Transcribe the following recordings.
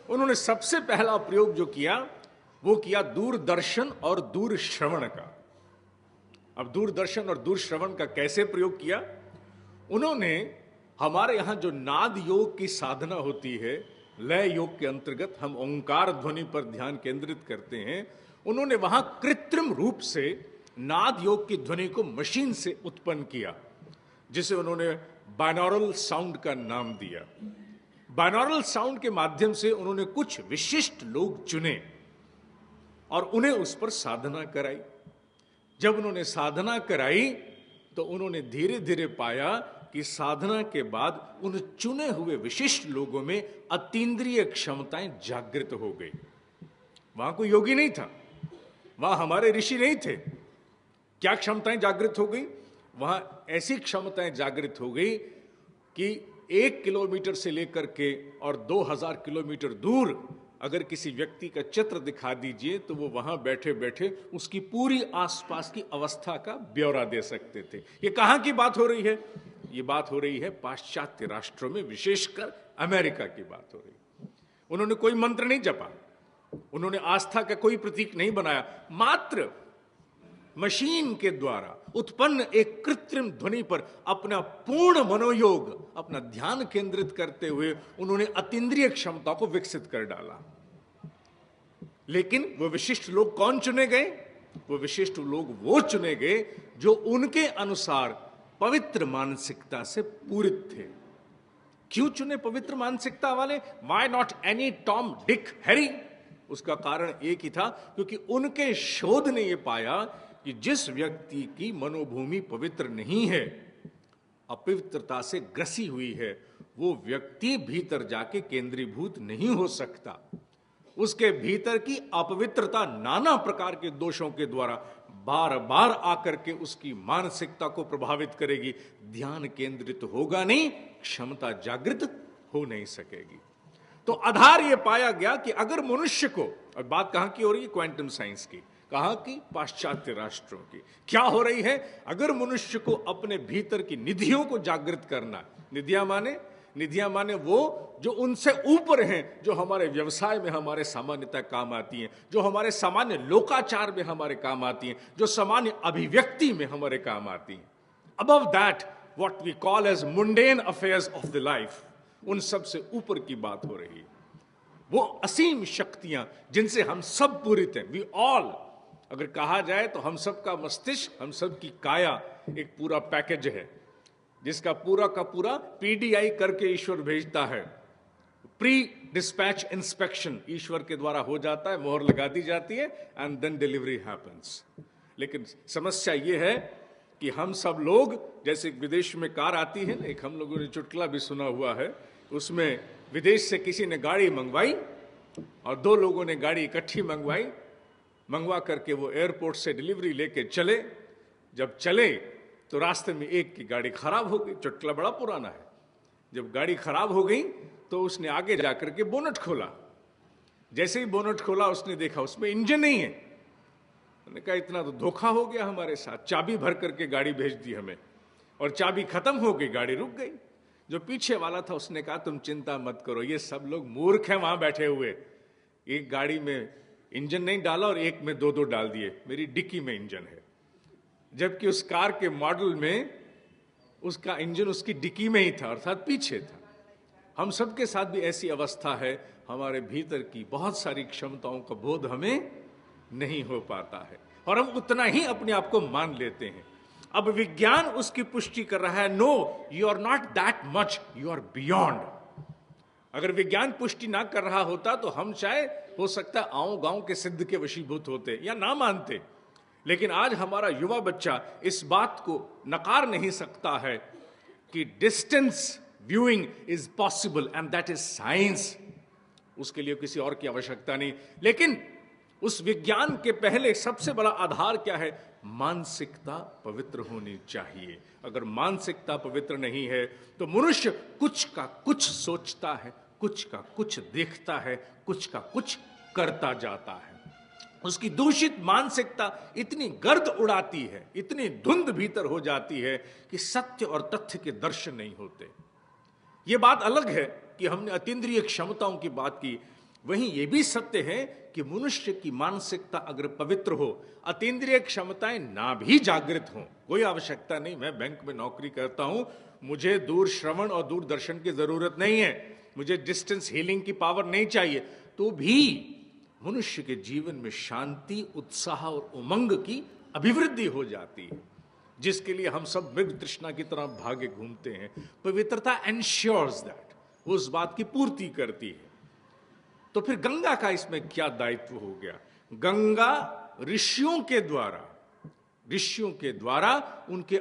उन्होंने सबसे पहला प्रयोग जो किया वो किया दूरदर्शन और दूरश्रवण का। अब दूरदर्शन और दूरश्रवण का कैसे प्रयोग किया? उन्होंने हमारे यहां जो नाद योग की साधना होती है, लय योग के अंतर्गत हम ओंकार ध्वनि पर ध्यान केंद्रित करते हैं, उन्होंने वहां कृत्रिम रूप से नाद योग की ध्वनि को मशीन से उत्पन्न किया, जिसे उन्होंने बाइनॉरल साउंड का नाम दिया। बाइनॉरल साउंड के माध्यम से उन्होंने कुछ विशिष्ट लोग चुने और उन्हें उस पर साधना कराई। जब उन्होंने साधना कराई तो उन्होंने धीरे धीरे पाया कि साधना के बाद उन चुने हुए विशिष्ट लोगों में अतीन्द्रिय क्षमताएं जागृत हो गई। वहां कोई योगी नहीं था, वहां हमारे ऋषि नहीं थे। क्या क्षमताएं जागृत हो गई? वहां ऐसी क्षमताएं जागृत हो गई कि 1 किलोमीटर से लेकर के और 2000 किलोमीटर दूर अगर किसी व्यक्ति का चित्र दिखा दीजिए तो वो वहां बैठे बैठे उसकी पूरी आसपास की अवस्था का ब्यौरा दे सकते थे। ये कहां की बात हो रही है? ये बात हो रही है पाश्चात्य राष्ट्रों में, विशेषकर अमेरिका की बात हो रही है। उन्होंने कोई मंत्र नहीं जपा, उन्होंने आस्था का कोई प्रतीक नहीं बनाया, मात्र मशीन के द्वारा उत्पन्न एक कृत्रिम ध्वनि पर अपना पूर्ण मनोयोग, अपना ध्यान केंद्रित करते हुए उन्होंने अतीन्द्रिय क्षमता को विकसित कर डाला। लेकिन वो विशिष्ट लोग कौन चुने गए? वो विशिष्ट लोग वो चुने गए जो उनके अनुसार पवित्र मानसिकता से पूरित थे। क्यों चुने पवित्र मानसिकता वाले? Why not any Tom, Dick, Harry? उसका कारण एक ही था, क्योंकि उनके शोध ने यह पाया कि जिस व्यक्ति की मनोभूमि पवित्र नहीं है, अपवित्रता से ग्रसी हुई है, वो व्यक्ति भीतर जाके केंद्रीभूत नहीं हो सकता। उसके भीतर की अपवित्रता नाना प्रकार के दोषों के द्वारा बार बार आकर के उसकी मानसिकता को प्रभावित करेगी। ध्यान केंद्रित होगा नहीं, क्षमता जागृत हो नहीं सकेगी। तो आधार यह पाया गया कि अगर मनुष्य को, और बात कहां की हो रही है? क्वांटम साइंस की। कहां की? पाश्चात्य राष्ट्रों की। क्या हो रही है? अगर मनुष्य को अपने भीतर की निधियों को जागृत करना, निधियां माने वो जो उनसे ऊपर हैं, जो हमारे व्यवसाय में हमारे सामान्यतः काम आती हैं, जो हमारे सामान्य लोकाचार में हमारे काम आती हैं, जो सामान्य अभिव्यक्ति में हमारे काम आती हैं। Above that what we call as mundane affairs of the life, उन सब से ऊपर की बात हो रही है। वो असीम शक्तियां जिनसे हम सब पूरित हैं। वी ऑल, अगर कहा जाए तो हम सब का मस्तिष्क, हम सब की काया एक पूरा पैकेज है, जिसका पूरा का पूरा पीडीआई करके ईश्वर भेजता है। प्री डिस्पैच इंस्पेक्शन ईश्वर के द्वारा हो जाता है, मोहर लगा दी जाती है, एंड देन डिलीवरी हैपेंस। लेकिन समस्या यह है कि हम सब लोग, जैसे विदेश में कार आती है, एक हम लोगों ने चुटकुला भी सुना हुआ है, उसमें विदेश से किसी ने गाड़ी मंगवाई और 2 लोगों ने गाड़ी इकट्ठी मंगवा करके वो एयरपोर्ट से डिलीवरी लेके चले। जब चले तो रास्ते में एक की गाड़ी खराब हो गई। चुटकुला बड़ा पुराना है। जब गाड़ी खराब हो गई तो उसने आगे जाकर के बोनट खोला। जैसे ही बोनट खोला उसने देखा उसमें इंजन नहीं है। उन्होंने कहा इतना तो धोखा हो गया हमारे साथ, चाबी भर करके गाड़ी भेज दी हमें, और चाबी खत्म हो गई, गाड़ी रुक गई। जो पीछे वाला था उसने कहा तुम चिंता मत करो, ये सब लोग मूर्ख हैं वहां बैठे हुए, एक गाड़ी में इंजन नहीं डाला और एक में 2-2 डाल दिए, मेरी डिक्की में इंजन है। जबकि उस कार के मॉडल में उसका इंजन उसकी डिक्की में ही था, अर्थात पीछे था। हम सबके साथ भी ऐसी अवस्था है, हमारे भीतर की बहुत सारी क्षमताओं का बोध हमें नहीं हो पाता है और हम उतना ही अपने आप को मान लेते हैं। अब विज्ञान उसकी पुष्टि कर रहा है, no you are not that much, you are beyond. अगर विज्ञान पुष्टि ना कर रहा होता तो हम शायद हो सकता है आऊं गांव के सिद्ध के वशीभूत होते या ना मानते। लेकिन आज हमारा युवा बच्चा इस बात को नकार नहीं सकता है कि distance viewing is possible and that is science. उसके लिए किसी और की आवश्यकता नहीं। लेकिन उस विज्ञान के पहले सबसे बड़ा आधार क्या है? मानसिकता पवित्र होनी चाहिए। अगर मानसिकता पवित्र नहीं है तो मनुष्य कुछ का कुछ सोचता है, कुछ का कुछ देखता है, कुछ का कुछ करता जाता है। उसकी दूषित मानसिकता इतनी गर्द उड़ाती है, इतनी धुंध भीतर हो जाती है कि सत्य और तथ्य के दर्शन नहीं होते। यह बात अलग है कि हमने अतीन्द्रिय क्षमताओं की बात की। वहीं यह भी सत्य है कि मनुष्य की मानसिकता अगर पवित्र हो, अतीन्द्रिय क्षमताएं ना भी जागृत हों, कोई आवश्यकता नहीं, मैं बैंक में नौकरी करता हूं, मुझे दूर श्रवण और दूरदर्शन की जरूरत नहीं है, मुझे डिस्टेंस हीलिंग की पावर नहीं चाहिए, तो भी मनुष्य के जीवन में शांति, उत्साह और उमंग की अभिवृद्धि हो जाती है, जिसके लिए हम सब मृग तृष्णा की तरह भागे घूमते हैं। पवित्रता एंश्योर्स दैट, उस बात की पूर्ति करती है। तो फिर गंगा का इसमें क्या दायित्व हो गया? गंगा ऋषियों के द्वारा उनके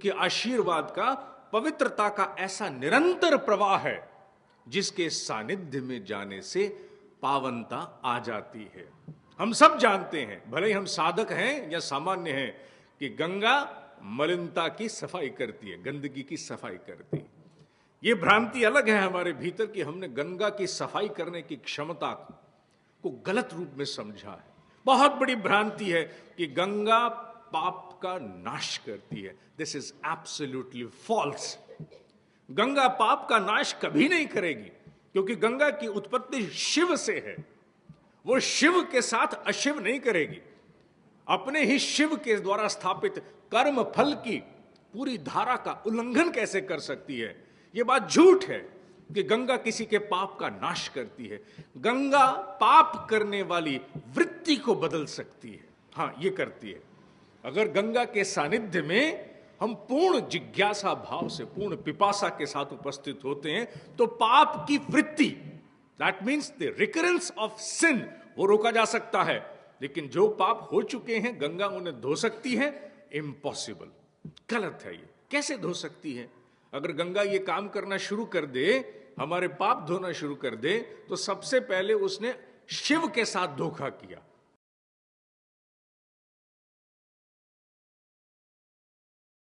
आशीर्वाद का पवित्रता का ऐसा निरंतर प्रवाह है, जिसके सानिध्य में जाने से पावनता आ जाती है। हम सब जानते हैं, भले ही हम साधक हैं या सामान्य हैं, कि गंगा मलिनता की सफाई करती है, गंदगी की सफाई करती है। ये भ्रांति अलग है हमारे भीतर कि हमने गंगा की सफाई करने की क्षमता को गलत रूप में समझा है। बहुत बड़ी भ्रांति है कि गंगा पाप का नाश करती है। This is absolutely false. Ganga पाप का नाश कभी नहीं करेगी, क्योंकि गंगा की उत्पत्ति शिव से है। वो शिव के साथ अशिव नहीं करेगी। अपने ही शिव के द्वारा स्थापित कर्म फल की पूरी धारा का उल्लंघन कैसे कर सकती है? यह बात झूठ है कि गंगा किसी के पाप का नाश करती है। गंगा पाप करने वाली वृत्ति को बदल सकती है, हां, यह करती है। अगर गंगा के सानिध्य में हम पूर्ण जिज्ञासा भाव से, पूर्ण पिपासा के साथ उपस्थित होते हैं, तो पाप की वृत्ति, that means the recurrence of sin, वो रोका जा सकता है। लेकिन जो पाप हो चुके हैं, गंगा उन्हें धो सकती है? इम्पॉसिबल, गलत है। ये कैसे धो सकती है? अगर गंगा ये काम करना शुरू कर दे, हमारे पाप धोना शुरू कर दे, तो सबसे पहले उसने शिव के साथ धोखा किया।